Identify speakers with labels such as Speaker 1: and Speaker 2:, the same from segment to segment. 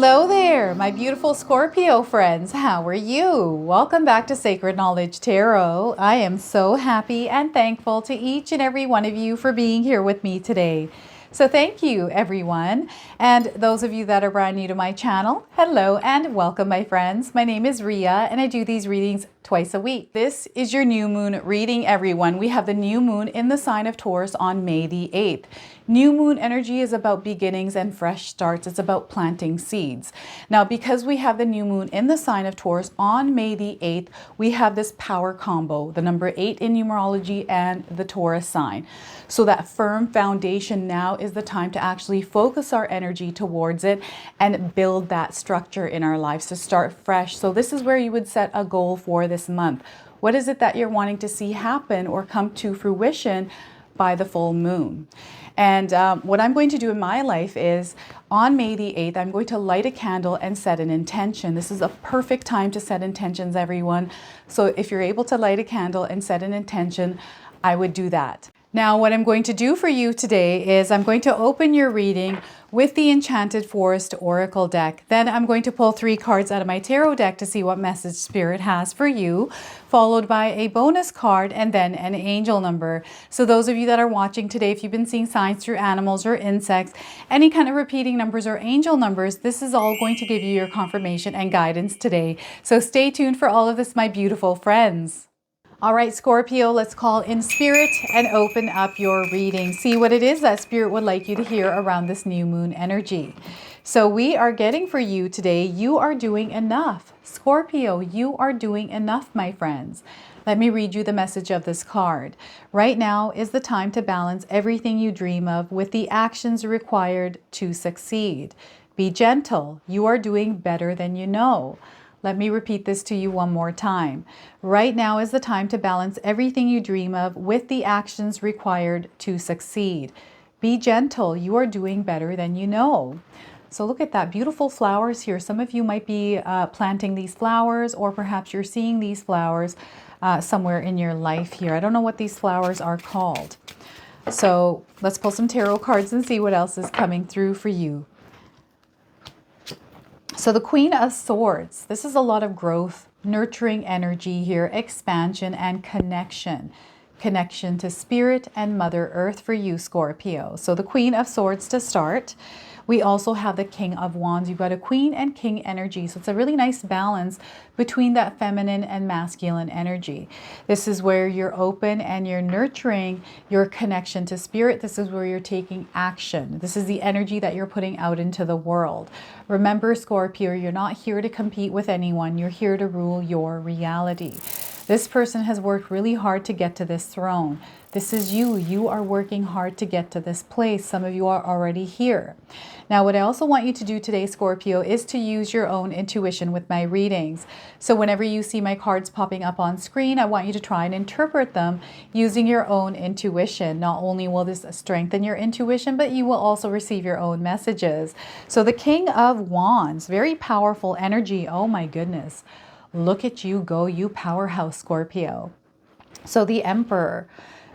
Speaker 1: Hello there, my beautiful Scorpio friends. How are you? Welcome back to Sacred Knowledge Tarot. I am so happy and thankful to each and every one of you for being here with me today. So thank you, everyone. And those of you that are brand new to my channel, hello and welcome, my friends. My name is Ria and I do these readings twice a week. This is your new moon reading, everyone. We have the new moon in the sign of Taurus on May the 8th. New moon energy is about beginnings and fresh starts. It's about planting seeds. Now, because we have the new moon in the sign of Taurus on May the 8th, we have this power combo, the number 8 in numerology and the Taurus sign. So that firm foundation, now is the time to actually focus our energy towards it and build that structure in our lives to start fresh. So this is where you would set a goal for this month. What is it that you're wanting to see happen or come to fruition by the full moon? And what I'm going to do in my life is on May the 8th, I'm going to light a candle and set an intention. This is a perfect time to set intentions, everyone. So if you're able to light a candle and set an intention, I would do that. Now, what I'm going to do for you today is I'm going to open your reading with the Enchanted Forest Oracle deck. Then I'm going to pull 3 cards out of my tarot deck to see what message Spirit has for you, followed by a bonus card and then an angel number. So those of you that are watching today, if you've been seeing signs through animals or insects, any kind of repeating numbers or angel numbers, this is all going to give you your confirmation and guidance today. So stay tuned for all of this, my beautiful friends. All right, Scorpio, let's call in Spirit and open up your reading. See what it is that Spirit would like you to hear around this new moon energy. So we are getting for you today, you are doing enough. Scorpio, you are doing enough, my friends. Let me read you the message of this card. Right now is the time to balance everything you dream of with the actions required to succeed. Be gentle. You are doing better than you know. Let me repeat this to you one more time. Right now is the time to balance everything you dream of with the actions required to succeed. Be gentle. You are doing better than you know. So look at that, beautiful flowers here. Some of you might be planting these flowers, or perhaps you're seeing these flowers somewhere in your life here. I don't know what these flowers are called. So let's pull some tarot cards and see what else is coming through for you. So the Queen of Swords, this is a lot of growth, nurturing energy here, expansion and connection. Connection to Spirit and Mother Earth for you, Scorpio. So the Queen of Swords to start. We also have the King of Wands. You've got a Queen and King energy. So it's a really nice balance between that feminine and masculine energy. This is where you're open and you're nurturing your connection to Spirit. This is where you're taking action. This is the energy that you're putting out into the world. Remember, Scorpio, you're not here to compete with anyone. You're here to rule your reality. This person has worked really hard to get to this throne. This is you. You are working hard to get to this place. Some of you are already here. Now, what I also want you to do today, Scorpio, is to use your own intuition with my readings. So whenever you see my cards popping up on screen, I want you to try and interpret them using your own intuition. Not only will this strengthen your intuition, but you will also receive your own messages. So the King of Wands, very powerful energy. Oh my goodness. Look at you go, you powerhouse, Scorpio. So the Emperor,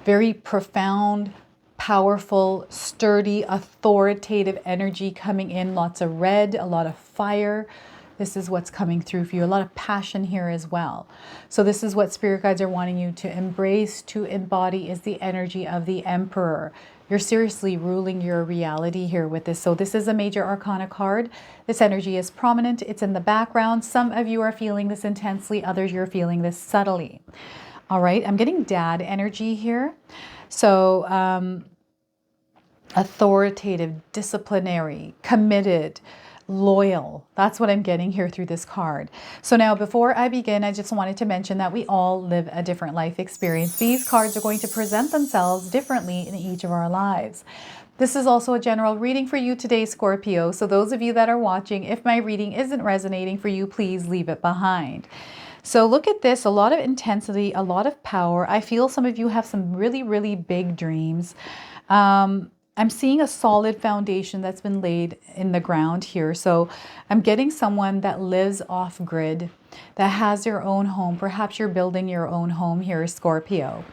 Speaker 1: very profound, powerful, sturdy, authoritative energy coming in. Lots of red, a lot of fire. This is what's coming through for you. A lot of passion here as well. So this is what Spirit guides are wanting you to embrace, to embody, is the energy of the Emperor. You're seriously ruling your reality here with this. So this is a major arcana card. This energy is prominent. It's in the background. Some of you are feeling this intensely. Others, you're feeling this subtly. All right. I'm getting dad energy here. So authoritative, disciplinary, committed, loyal. That's what I'm getting here through this card. So now, before I begin, I just wanted to mention that we all live a different life experience. These cards are going to present themselves differently in each of our lives. This is also a general reading for you today, Scorpio. So those of you that are watching, if my reading isn't resonating for you, please leave it behind. So look at this, a lot of intensity, a lot of power. I feel some of you have some really, really big dreams. I'm seeing a solid foundation that's been laid in the ground here. So I'm getting someone that lives off grid, that has their own home. Perhaps you're building your own home here, Scorpio.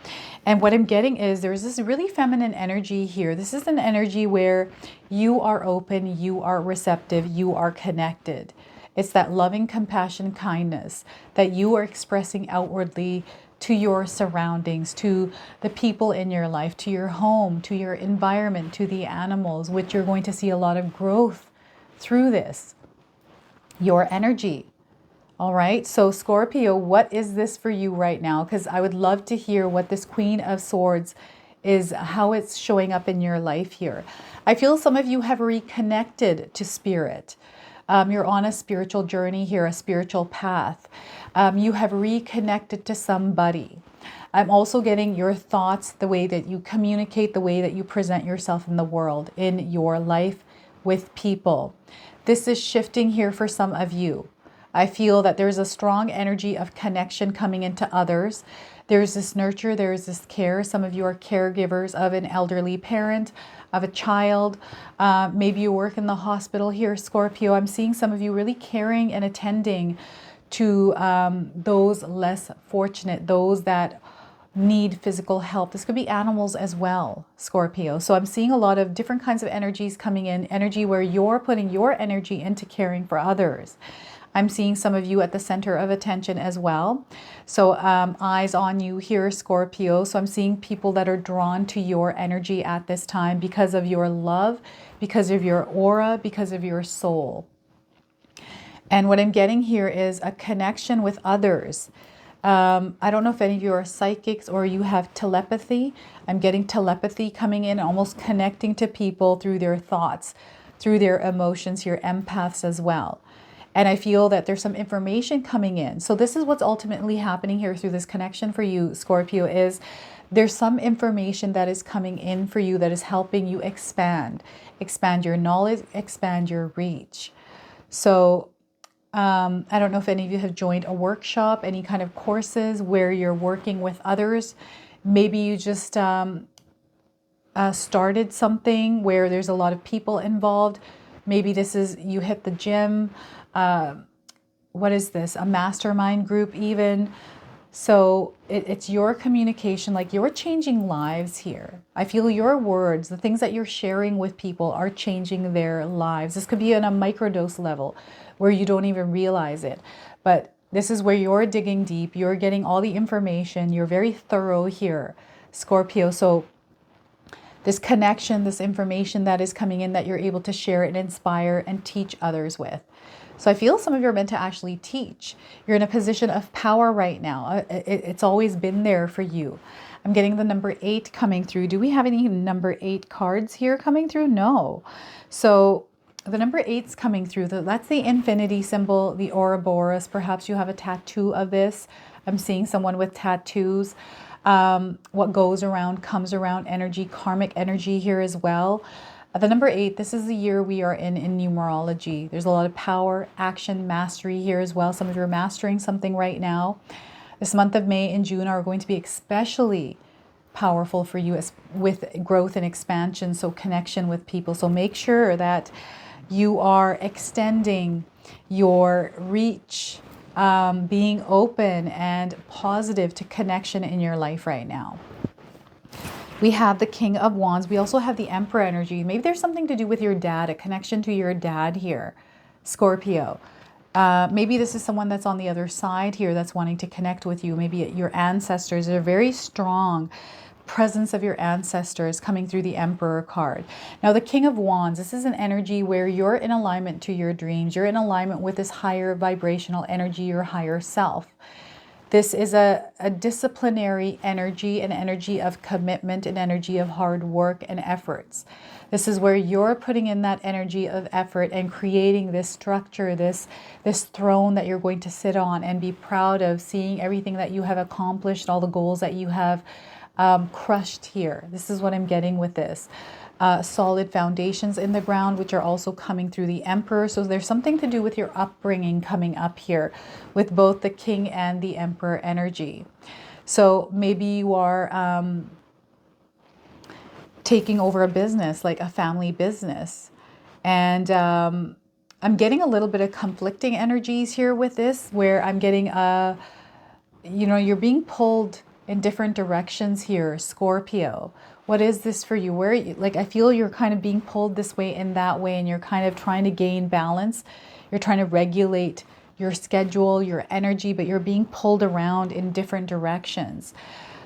Speaker 1: And what I'm getting is there's this really feminine energy here. This is an energy where you are open, you are receptive, you are connected. It's that loving compassion, kindness that you are expressing outwardly to your surroundings, to the people in your life, to your home, to your environment, to the animals, which you're going to see a lot of growth through this. Your energy. All right, so Scorpio, what is this for you right now? Because I would love to hear what this Queen of Swords is, how it's showing up in your life here. I feel some of you have reconnected to spirit. You're on a spiritual journey here, a spiritual path. You have reconnected to somebody. I'm also getting your thoughts, the way that you communicate, the way that you present yourself in the world, in your life with people. This is shifting here for some of you. I feel that there's a strong energy of connection coming into others. There's this nurture, there's this care. Some of you are caregivers of an elderly parent, of a child. Maybe you work in the hospital here, Scorpio. I'm seeing some of you really caring and attending to those less fortunate, those that need physical help. This could be animals as well, Scorpio. So I'm seeing a lot of different kinds of energies coming in, energy where you're putting your energy into caring for others. I'm seeing some of you at the center of attention as well. So eyes on you here, Scorpio. So I'm seeing people that are drawn to your energy at this time because of your love, because of your aura, because of your soul. And what I'm getting here is a connection with others. I don't know if any of you are psychics or you have telepathy. I'm getting telepathy coming in, almost connecting to people through their thoughts, through their emotions. You're empaths as well. And I feel that there's some information coming in. So this is what's ultimately happening here through this connection for you, Scorpio, is there's some information that is coming in for you that is helping you expand your knowledge, expand your reach. So I don't know if any of you have joined a workshop, any kind of courses where you're working with others. Maybe you just started something where there's a lot of people involved. Maybe this is, you hit the gym. What is this? A mastermind group even. So it's your communication, like you're changing lives here. I feel your words, the things that you're sharing with people are changing their lives. This could be on a microdose level where you don't even realize it. But this is where you're digging deep. You're getting all the information. You're very thorough here, Scorpio. So this connection, this information that is coming in that you're able to share and inspire and teach others with. So I feel some of you are meant to actually teach. You're in a position of power right now. It's always been there for you. I'm getting the number 8 coming through. Do we have any number 8 cards here coming through? No. So the number 8's coming through. That's the infinity symbol, the Ouroboros. Perhaps you have a tattoo of this. I'm seeing someone with tattoos. What goes around comes around energy, karmic energy here as well. The number 8, this is the year we are in numerology. There's a lot of power, action, mastery here as well. Some of you are mastering something right now. This month of May and June are going to be especially powerful for you with growth and expansion, so connection with people. So make sure that you are extending your reach, being open and positive to connection in your life right now. We have the King of Wands. We also have the Emperor energy. Maybe there's something to do with your dad, a connection to your dad here, Scorpio. Maybe this is someone that's on the other side here that's wanting to connect with you. Maybe your ancestors. There's a very strong presence of your ancestors coming through the Emperor card. Now, the King of Wands, this is an energy where you're in alignment to your dreams. You're in alignment with this higher vibrational energy, your higher self. This is a disciplinary energy, an energy of commitment, an energy of hard work and efforts. This is where you're putting in that energy of effort and creating this structure, this throne that you're going to sit on and be proud of, seeing everything that you have accomplished, all the goals that you have crushed here. This is what I'm getting with this. Solid foundations in the ground, which are also coming through the Emperor. So there's something to do with your upbringing coming up here with both the King and the Emperor energy. So maybe you are taking over a business, like a family business. And I'm getting a little bit of conflicting energies here with this, where I'm getting you know, you're being pulled in different directions here, Scorpio. What is this for you? Where, like, I feel you're kind of being pulled this way and that way, and you're kind of trying to gain balance. You're trying to regulate your schedule, your energy, but you're being pulled around in different directions.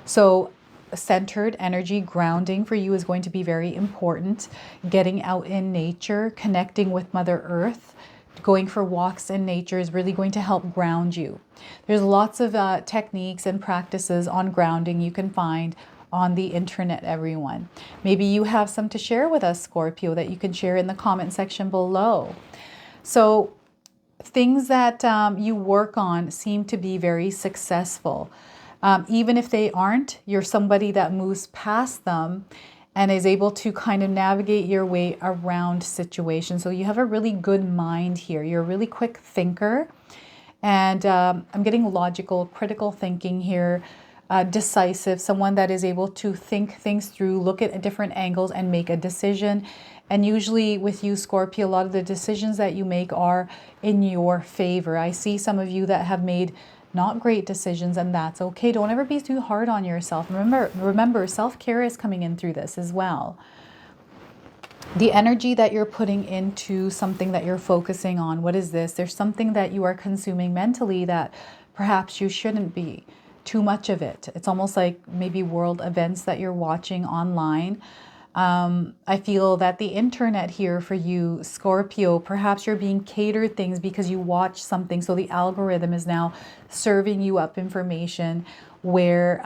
Speaker 1: So centered energy, grounding for you is going to be very important. Getting out in nature, connecting with Mother Earth, going for walks in nature is really going to help ground you. There's lots of techniques and practices on grounding you can find on the internet, everyone. Maybe you have some to share with us, Scorpio, that you can share in the comment section below. So things that you work on seem to be very successful. Even if they aren't, you're somebody that moves past them and is able to kind of navigate your way around situations. So you have a really good mind here. You're a really quick thinker. And I'm getting logical, critical thinking here, decisive, someone that is able to think things through, look at different angles and make a decision. And usually with you, Scorpio, a lot of the decisions that you make are in your favor. I see some of you that have made not great decisions, and that's okay. Don't ever be too hard on yourself. Remember, self-care is coming in through this as well. The energy that you're putting into something that you're focusing on, what is this? There's something that you are consuming mentally that perhaps you shouldn't be. Too much of it. It's almost like maybe world events that you're watching online. I feel that the internet here for you, Scorpio, perhaps you're being catered things because you watch something. So the algorithm is now serving you up information where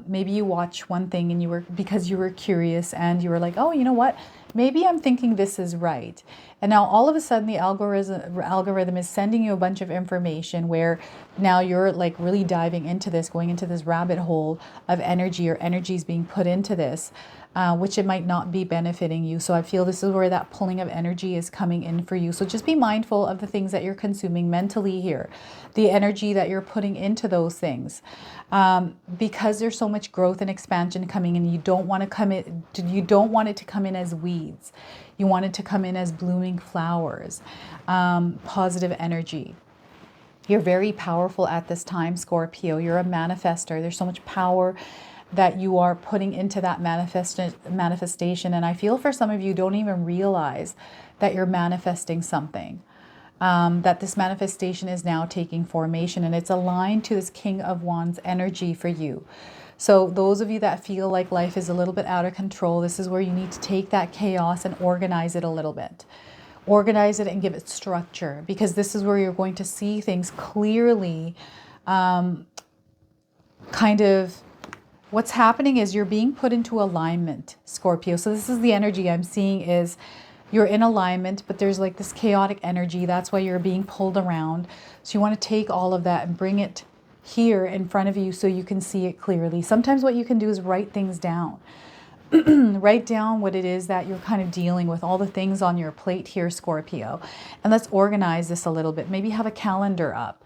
Speaker 1: maybe you watch one thing and because you were curious and you were like, oh, you know what? Maybe I'm thinking this is right. And now all of a sudden the algorithm is sending you a bunch of information where now you're like really diving into this, going into this rabbit hole of energy, or energy is being put into this, which it might not be benefiting you. So I feel this is where that pulling of energy is coming in for you. So just be mindful of the things that you're consuming mentally here, the energy that you're putting into those things. Because there's so much growth and expansion coming in, you don't want it to come in as weeds. You want it to come in as blooming flowers, positive energy. You're very powerful at this time, Scorpio. You're a manifester. There's so much power that you are putting into that manifestation. And I feel for some of you don't even realize that you're manifesting something. That this manifestation is now taking formation, and it's aligned to this King of Wands energy for you. So those of you that feel like life is a little bit out of control, this is where you need to take that chaos and organize it a little bit. Organize it and give it structure, because this is where you're going to see things clearly. Kind of what's happening is you're being put into alignment, Scorpio. So this is the energy I'm seeing is you're in alignment, but there's like this chaotic energy. That's why you're being pulled around. So you want to take all of that and bring it here in front of you so you can see it clearly. Sometimes what you can do is write things down. Write down what it is that you're kind of dealing with, all the things on your plate here, Scorpio. And let's organize this a little bit. Maybe have a calendar up,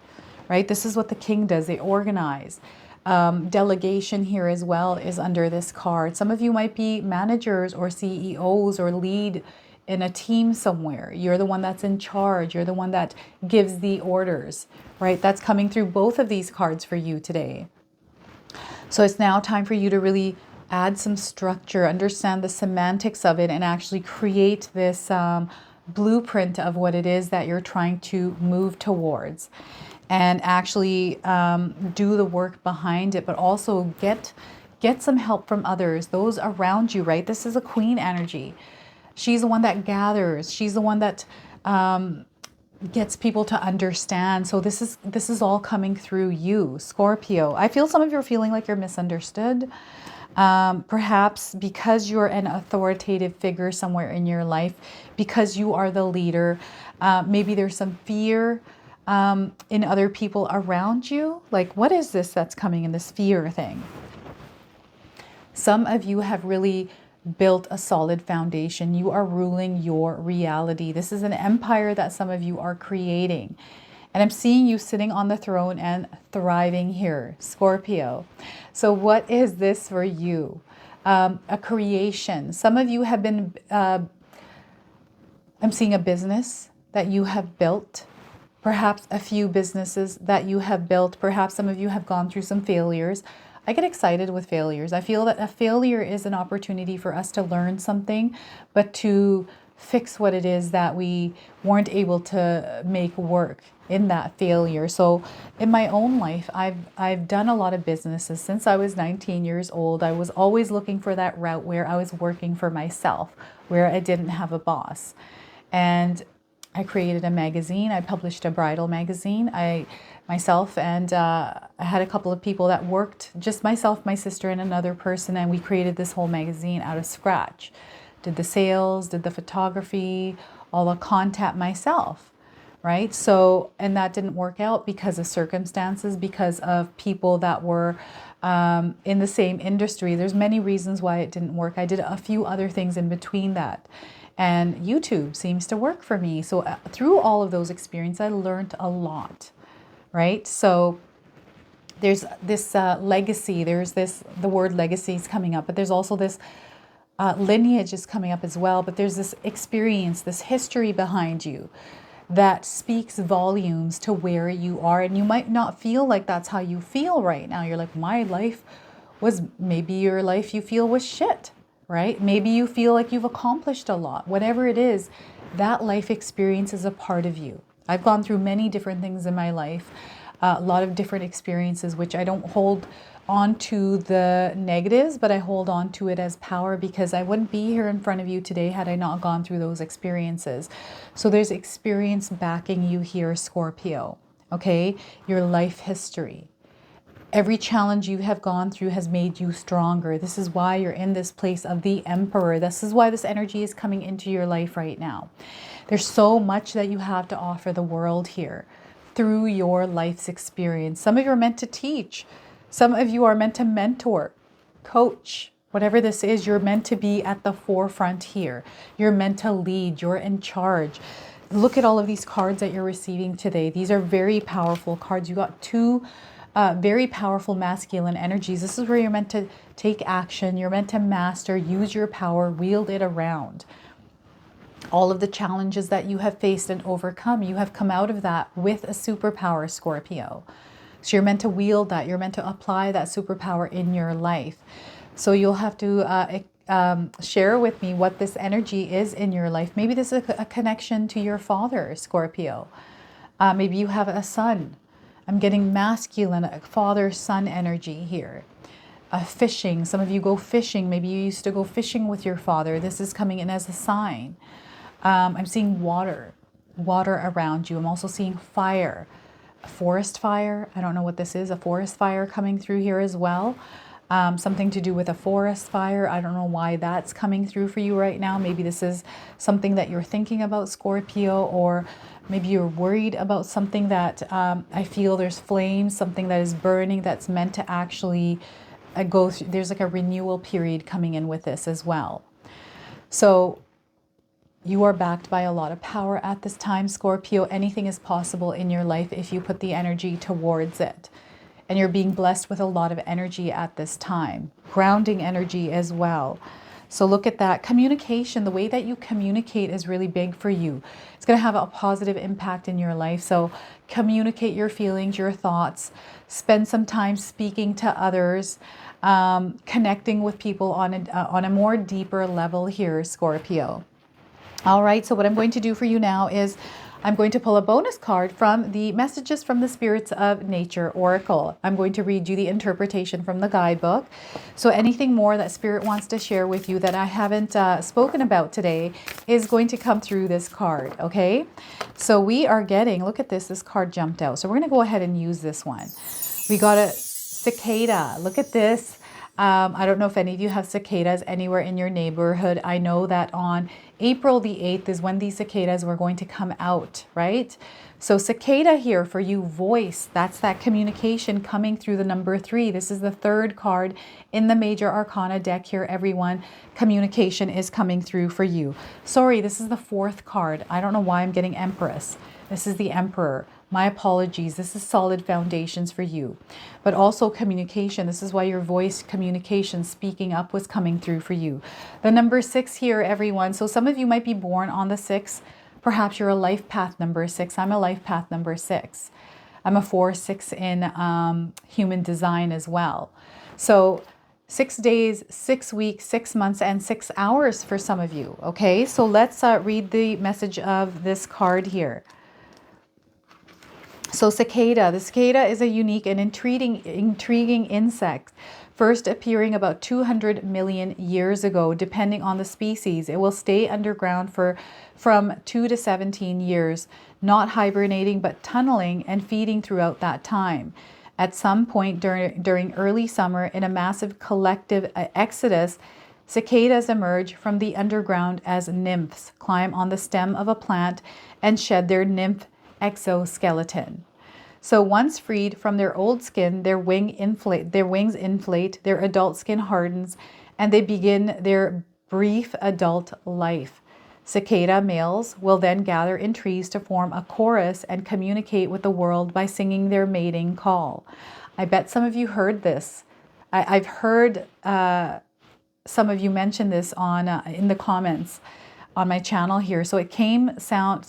Speaker 1: right? This is what the king does. They organize. Delegation here as well is under this card. Some of you might be managers or CEOs or lead in a team somewhere. You're the one that's in charge. You're the one that gives the orders, right? That's coming through both of these cards for you today. So it's now time for you to really add some structure, understand the semantics of it, and actually create this blueprint of what it is that you're trying to move towards, and actually do the work behind it, but also get some help from others, those around you, right? This is a queen energy. She's the one that gathers. She's the one that gets people to understand. So this is all coming through you, Scorpio. I feel some of you are feeling like you're misunderstood. Perhaps because you're an authoritative figure somewhere in your life, because you are the leader. Maybe there's some fear in other people around you. Like, what is this that's coming in, this fear thing? Some of you have really built a solid foundation. You are ruling your reality. This is an empire that some of you are creating. And I'm seeing you sitting on the throne and thriving here, Scorpio. So what is this for you? a creation. Some of you have been, I'm seeing a business that you have built, perhaps a few businesses that you have built. Perhaps some of you have gone through some failures. I get excited with failures. I feel that a failure is an opportunity for us to learn something, but to fix what it is that we weren't able to make work in that failure. So in my own life, I've done a lot of businesses since I was 19 years old. I was always looking for that route where I was working for myself, where I didn't have a boss. And I created a magazine. I published a bridal magazine. Myself and I had a couple of people that worked, just myself, my sister, and another person, and we created this whole magazine out of scratch. Did the sales, did the photography, all the content myself, right? So, and that didn't work out because of circumstances, because of people that were in the same industry. There's many reasons why it didn't work. I did a few other things in between that. And YouTube seems to work for me. So through all of those experiences, I learned a lot, right? So there's this legacy, the word legacy is coming up, but there's also this lineage is coming up as well. But there's this experience, this history behind you that speaks volumes to where you are. And you might not feel like that's how you feel right now. You're like, my life was, maybe your life you feel was shit. Right? Maybe you feel like you've accomplished a lot. Whatever it is, that life experience is a part of you. I've gone through many different things in my life, a lot of different experiences, which I don't hold on to the negatives, but I hold on to it as power, because I wouldn't be here in front of you today had I not gone through those experiences. So there's experience backing you here, Scorpio. Okay? Your life history. Every challenge you have gone through has made you stronger. This is why you're in this place of the Emperor. This is why this energy is coming into your life right now. There's so much that you have to offer the world here through your life's experience. Some of you are meant to teach. Some of you are meant to mentor, coach. Whatever this is, you're meant to be at the forefront here. You're meant to lead. You're in charge. Look at all of these cards that you're receiving today. These are very powerful cards. You got two very powerful masculine energies. This is where you're meant to take action. You're meant to master, use your power, wield it around. All of the challenges that you have faced and overcome, you have come out of that with a superpower, Scorpio. So you're meant to wield that. You're meant to apply that superpower in your life. So you'll have to share with me what this energy is in your life. Maybe this is a connection to your father, Scorpio. Maybe you have a son. I'm getting masculine, father-son energy here. Fishing. Some of you go fishing. Maybe you used to go fishing with your father. This is coming in as a sign. I'm seeing water around you. I'm also seeing fire. A forest fire. I don't know what this is. A forest fire coming through here as well. Something to do with a forest fire. I don't know why that's coming through for you right now. Maybe this is something that you're thinking about, Scorpio, or maybe you're worried about something that I feel there's flames, something that is burning that's meant to actually go through. There's like a renewal period coming in with this as well. So you are backed by a lot of power at this time, Scorpio. Anything is possible in your life if you put the energy towards it. And you're being blessed with a lot of energy at this time. Grounding energy as well. So look at that. Communication, the way that you communicate is really big for you. It's going to have a positive impact in your life. So communicate your feelings, your thoughts. Spend some time speaking to others, connecting with people on a more deeper level here, Scorpio. All right, so what I'm going to do for you now is I'm going to pull a bonus card from the Messages from the Spirits of Nature Oracle. I'm going to read you the interpretation from the guidebook. So anything more that Spirit wants to share with you that I haven't spoken about today is going to come through this card, okay? So we are getting, look at this card jumped out. So we're going to go ahead and use this one. We got a cicada. Look at this. I don't know if any of you have cicadas anywhere in your neighborhood. I know that on April the 8th is when these cicadas were going to come out, right? So cicada here for you, voice. That's that communication coming through the number 3. This is the 3rd card in the Major Arcana deck here, everyone. Communication is coming through for you. Sorry, this is the 4th card. I don't know why I'm getting Empress. This is the Emperor. My apologies. This is solid foundations for you. But also communication. This is why your voice communication, speaking up was coming through for you. The number 6 here, everyone. So some of you might be born on the 6th. Perhaps you're a life path number 6. I'm a life path number 6. I'm a 4-6 in human design as well. So 6 days, 6 weeks, 6 months, and 6 hours for some of you. Okay, so let's read the message of this card here. So cicada. The cicada is a unique and intriguing insect. First appearing about 200 million years ago, depending on the species. It will stay underground from 2 to 17 years, not hibernating but tunneling and feeding throughout that time. At some point during early summer, in a massive collective exodus, cicadas emerge from the underground as nymphs, climb on the stem of a plant, and shed their nymph exoskeleton. So once freed from their old skin, their wings inflate, their adult skin hardens, and they begin their brief adult life. Cicada males will then gather in trees to form a chorus and communicate with the world by singing their mating call. I bet some of you heard this. I've heard some of you mention this on in the comments on my channel here. So it can sound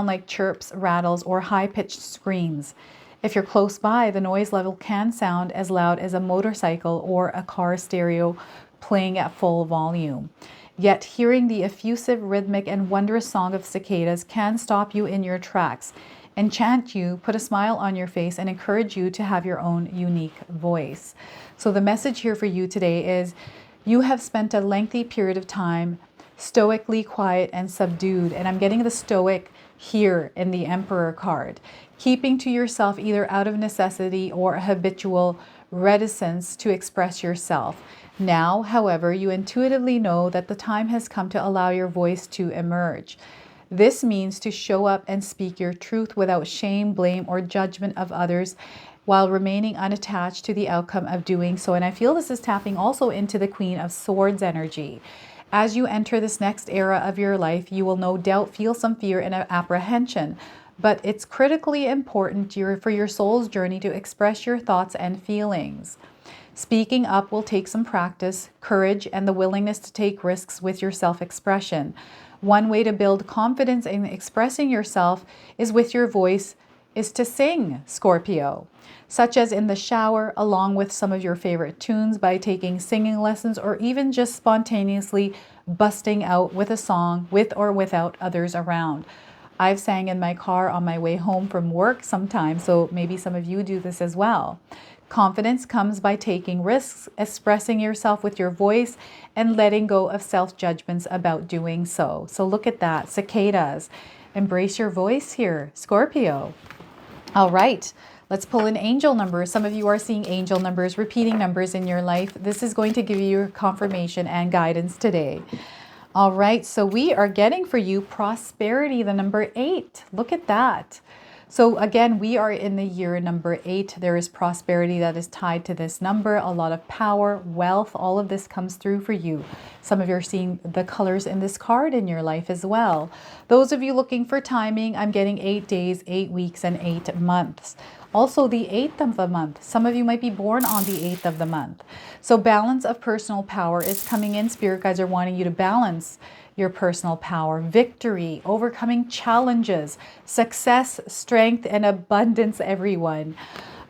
Speaker 1: like chirps, rattles, or high-pitched screams. If you're close by, the noise level can sound as loud as a motorcycle or a car stereo playing at full volume. Yet hearing the effusive, rhythmic, and wondrous song of cicadas can stop you in your tracks, enchant you, put a smile on your face, and encourage you to have your own unique voice. So the message here for you today is you have spent a lengthy period of time stoically quiet and subdued. And I'm getting the stoic here in the Emperor card. Keeping to yourself either out of necessity or a habitual reticence to express yourself. Now, however, you intuitively know that the time has come to allow your voice to emerge. This means to show up and speak your truth without shame, blame, or judgment of others, while remaining unattached to the outcome of doing so. And I feel this is tapping also into the Queen of Swords energy. As you enter this next era of your life, you will no doubt feel some fear and apprehension, but it's critically important for your soul's journey to express your thoughts and feelings. Speaking up will take some practice, courage, and the willingness to take risks with your self-expression. One way to build confidence in expressing yourself is with your voice is to sing, Scorpio, such as in the shower, along with some of your favorite tunes, by taking singing lessons, or even just spontaneously busting out with a song with or without others around. I've sang in my car on my way home from work sometimes, so maybe some of you do this as well. Confidence comes by taking risks, expressing yourself with your voice, and letting go of self-judgments about doing so. So look at that, cicadas. Embrace your voice here, Scorpio. All right, let's pull in angel numbers. Some of you are seeing angel numbers, repeating numbers in your life. This is going to give you your confirmation and guidance today. All right, so we are getting for you prosperity, the number 8. Look at that. So again, we are in the year number 8. There is prosperity that is tied to this number, a lot of power, wealth, all of this comes through for you. Some of you are seeing the colors in this card in your life as well. Those of you looking for timing, I'm getting 8 days, 8 weeks, and 8 months. Also the 8th of the month. Some of you might be born on the 8th of the month. So balance of personal power is coming in. Spirit guides are wanting you to balance your personal power, victory, overcoming challenges, success, strength, and abundance, everyone.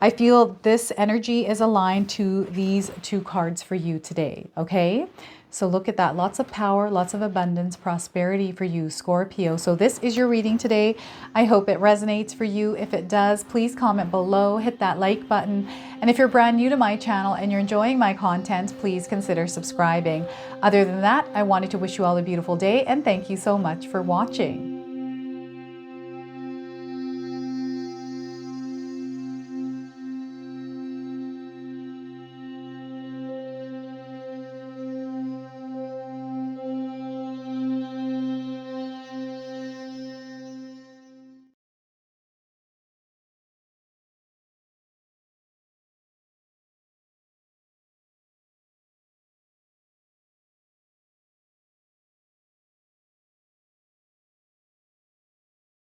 Speaker 1: I feel this energy is aligned to these 2 cards for you today, okay? So look at that. Lots of power, lots of abundance, prosperity for you, Scorpio. So this is your reading today. I hope it resonates for you. If it does, please comment below, hit that like button. And if you're brand new to my channel and you're enjoying my content, please consider subscribing. Other than that, I wanted to wish you all a beautiful day and thank you so much for watching.